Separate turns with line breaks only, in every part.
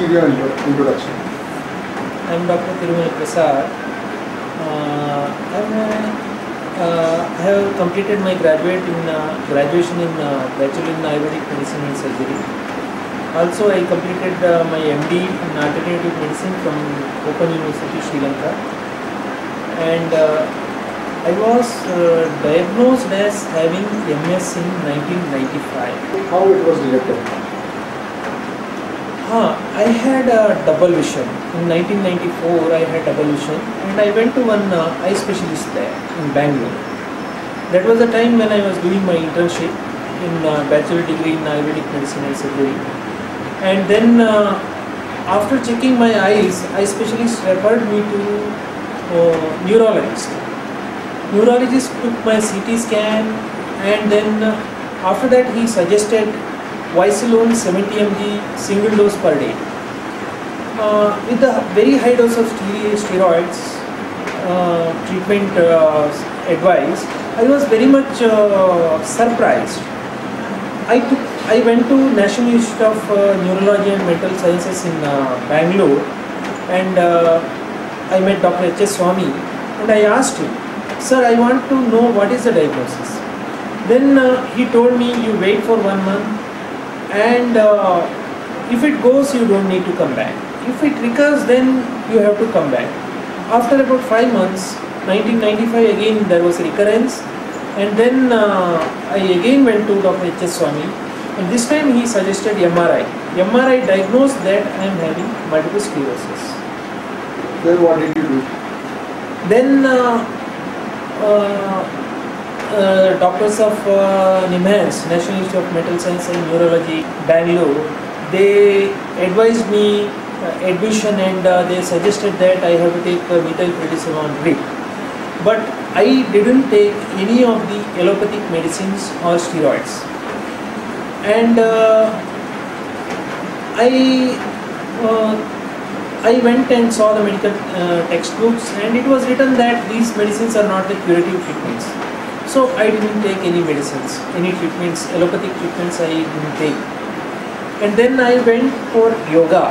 give your introduction.
I am Dr. J T Prasad. I have completed my graduation in Bachelor in Ayurvedic Medicine and Surgery. Also, I completed my MD in Alternative Medicine from Open University, Sri Lanka. And I was diagnosed as having MS in 1995.
How it was detected?
I had a double vision. In 1994, I had double vision, and I went to one eye specialist there in Bangalore. That was the time when I was doing my internship in bachelor degree in Ayurvedic Medicine and Surgery. And then after checking my eyes, eye specialist referred me to neurologist. Neurologist took my CT scan, and then after that he suggested Vicelone 70 mg single dose per day. With the very high dose of steroids treatment advice, I was very much surprised. I went to National Institute of Neurology and Mental Sciences in Bangalore, and I met Dr. H Swami, and I asked him, "Sir, I want to know what is the diagnosis." Then he told me, "You wait for 1 month, and if it goes, you don't need to come back. If it recurs, then you have to come back." After about 5 months, 1995, again there was a recurrence, and then I again went to Dr. H Swami, and this time he suggested MRI. MRI diagnosed that I am having multiple sclerosis.
Then what did you do?
Then doctors of NIMHANS, National Institute of Mental Science and Neurology, Bangalore, they advised me admission, and they suggested that I have to take methylprednisolone drip. But I didn't take any of the allopathic medicines or steroids. And I went and saw the medical textbooks, and it was written that these medicines are not the curative treatments. So I didn't take any medicines, any treatments, allopathic treatments I didn't take. And then I went for yoga.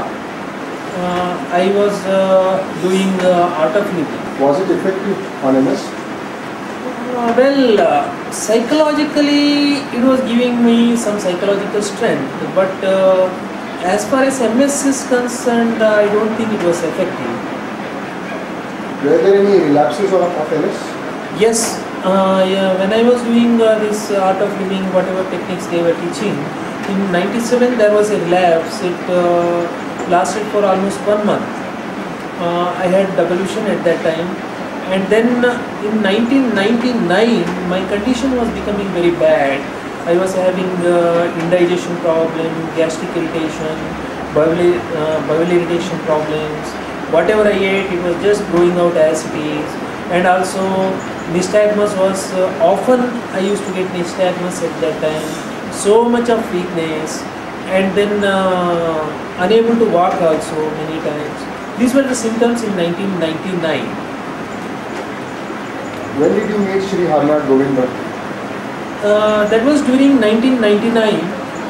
I was doing art of living.
Was it effective on MS?
Psychologically it was giving me some psychological strength, but as far as MS is concerned, I don't think it was effective.
Were there any relapses of MS?
Yes. When I was doing this art of living, whatever techniques they were teaching, in 97 there was a relapse. It lasted for almost 1 month. I had devolution at that time, and then in 1999 my condition was becoming very bad. I was having indigestion problem, gastric irritation, bowel irritation problems. Whatever I ate, it was just going out as it is. And also nystagmus was often I used to get nystagmus at that time. So much of weakness, and then unable to walk also many times. These were the symptoms in 1999.
When did you meet Shri H G Bhat?
That was during 1999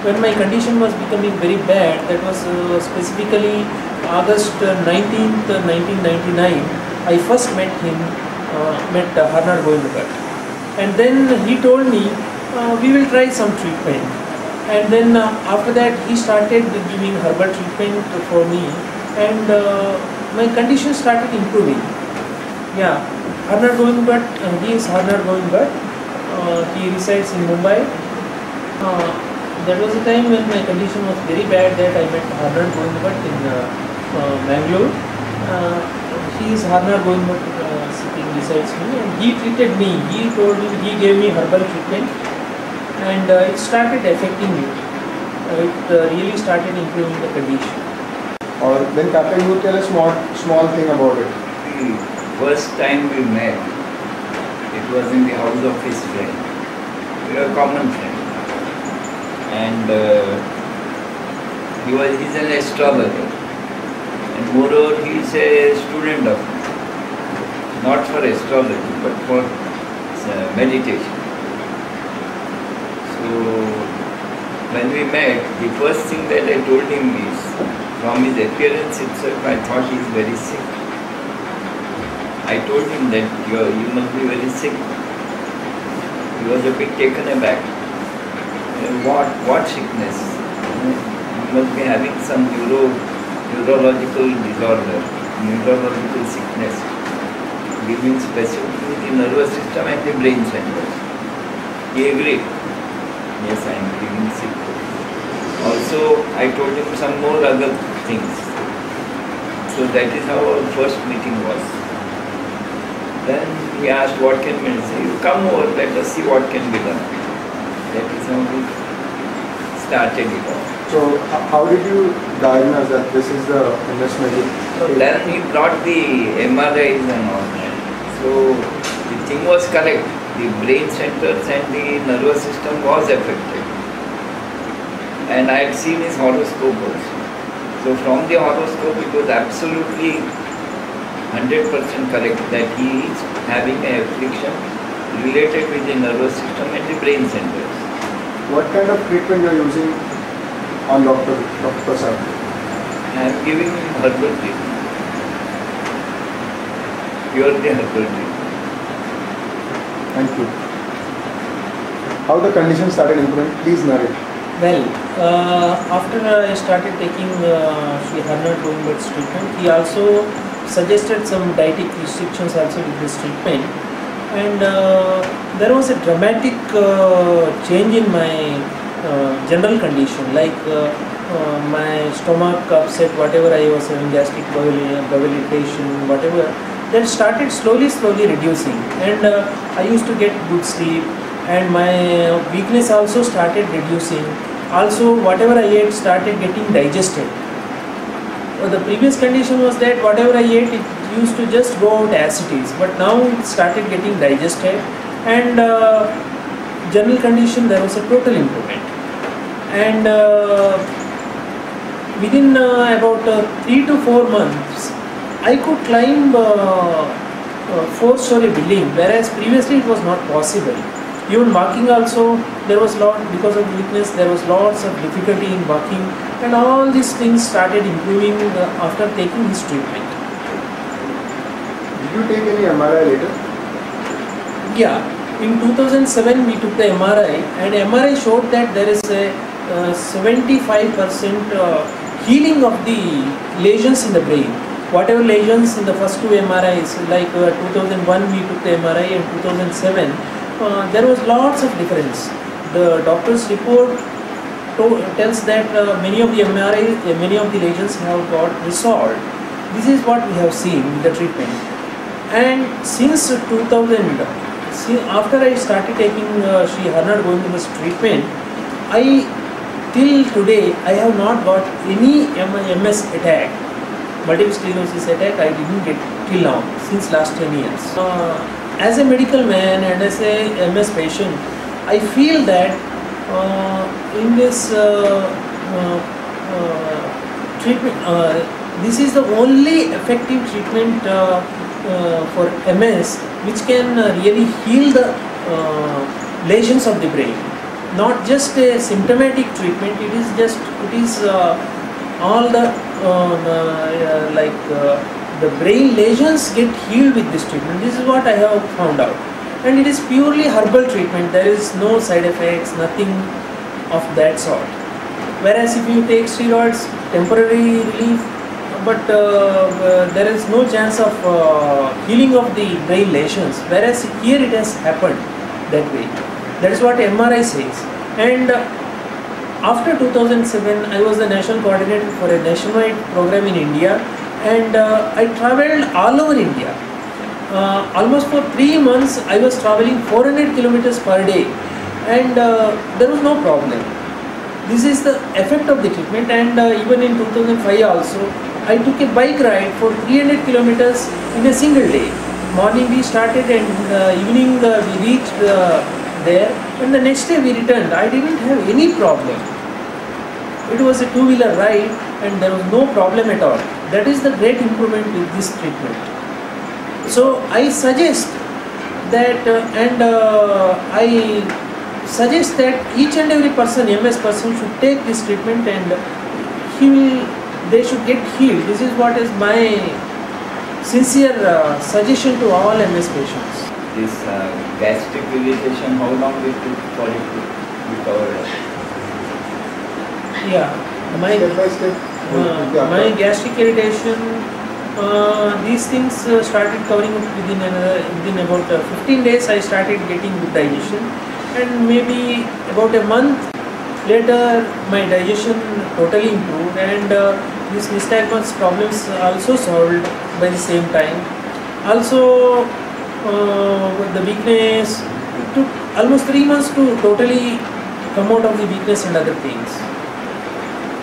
when my condition was becoming very bad. That was specifically August 19th, 1999. I first met him, met H G Bhat, and then he told me we will try some treatment. And then after that he started giving herbal treatment for me, and my condition started improving. Yeah, H G Bhat, he is H G Bhat. He resides in Mumbai. That was the time when my condition was very bad that I met H G Bhat in Bangalore. He is H G Bhat sitting besides me, and he treated me. He told me, he gave me herbal treatment, and it started affecting me. It really started improving the condition.
Or then Kaka, you tell a small thing about it.
The first time we met, it was in the house of his friend. We were a common friend, and he's an astrologer, and moreover he is a student of mine, not for astrology but for meditation. So when we met, the first thing that I told him is From his appearance itself, I thought he is very sick. I told him that you must be very sick. He was a bit taken aback. What sickness? You must be having some neurological disorder, neurological sickness, giving specifically the nervous system and the brain centers. He agreed. Yes, I am feeling sick. Also, I told him some more other things. So that is how our first meeting was. Then he asked, what can we say? You come over, let us see what can be done. That is how we started it all.
So how did you diagnose that this is the MS medical?
So then he brought the MRIs and all that. So the thing was correct. The brain centers and the nervous system was affected. And I had seen his horoscope also. So from the horoscope it was absolutely 100% correct that he is having an affliction related with the nervous system and the brain centers.
What kind of treatment you are using on Dr. Prasad?
I am giving him herbal treatment. Purely herbal treatment.
Thank you. How the condition started improving? Please narrate.
Well, after I started taking Shri H G Bhat's treatment, he also suggested some dietetic restrictions also with this treatment, and there was a dramatic change in my general condition, like my stomach upset, whatever I was having, gastric bowel irritation, whatever, that started slowly reducing, and I used to get good sleep, and my weakness also started reducing. Also, whatever I ate started getting digested. The previous condition was that whatever I ate, it used to just go out as it is, but now it started getting digested, and general condition, there was a total improvement. And within about 3 to 4 months, I could climb 4-story building, whereas previously it was not possible. Even walking also, there was because of weakness, there was lots of difficulty in walking, and all these things started improving after taking this treatment.
Did you take any MRI later?
Yeah, in 2007 we took the MRI, and MRI showed that there is a 75% healing of the lesions in the brain. Whatever lesions in the first 2 MRIs, like 2001 we took the MRI, and 2007, there was lots of difference. The doctor's report tells that many of the lesions have got resolved. This is what we have seen with the treatment. And since 2000, after I started taking Shri H G Bhat's treatment, till today I have not got any MS attack, multiple sclerosis attack. I didn't get till now, since last 10 years. As a medical man and as a MS patient, I feel that in this treatment, this is the only effective treatment for MS which can really heal the lesions of the brain. Not just a symptomatic treatment, it is all the the brain lesions get healed with this treatment. This is what I have found out, and it is purely herbal treatment. There is no side effects, nothing of that sort. Whereas if you take steroids, temporary relief, but there is no chance of healing of the brain lesions. Whereas here it has happened that way. That is what MRI says. And after 2007, I was the national coordinator for a nationwide program in India, and I travelled all over India. Almost for 3 months, I was travelling 400 kilometers per day, and there was no problem. This is the effect of the treatment. And even in 2005 also, I took a bike ride for 300 kilometers in a single day. Morning we started, and evening we reached there, and the next day we returned. I didn't have any problem. It was a 2-wheeler ride, and there was no problem at all. That is the great improvement with this treatment. So I suggest that, I suggest that each and every person, MS person, should take this treatment, and he will they should get healed. This is what is my sincere suggestion to all MS patients.
This gastric irritation, how long it took for it to recover?
Yeah,
Step by step.
my gastric irritation, these things started covering up within about 15 days. I started getting good digestion, and maybe about a month later my digestion totally improved, and this nystagmus problems also solved by the same time. Also the weakness, it took almost 3 months to totally come out of the weakness and other things.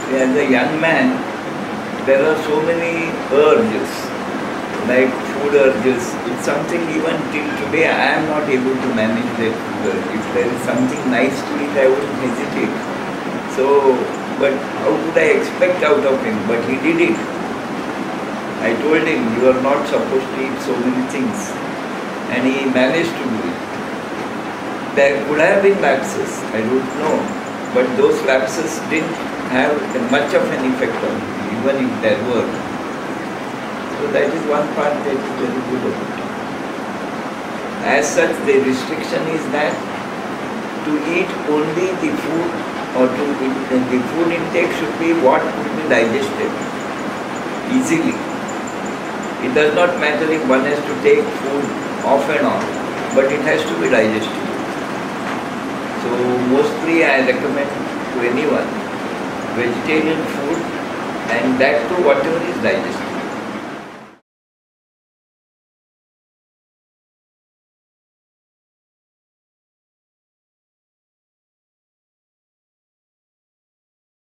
As a young man, there are so many urges, like food urges. It's something even till today I am not able to manage that food urge. If there is something nice to eat, I wouldn't hesitate. So, but how could I expect out of him? But he did it. I told him, you are not supposed to eat so many things. And he managed to do it. There could have been lapses, I don't know. But those lapses didn't have much of an effect on him, even if there were. So that is one part that is very good about it. As such, the restriction is that to eat only the food, or the food intake should be what could be digested easily. It does not matter if one has to take food off and on, but it has to be digested. So mostly I recommend to anyone vegetarian food, and that too whatever is digestible.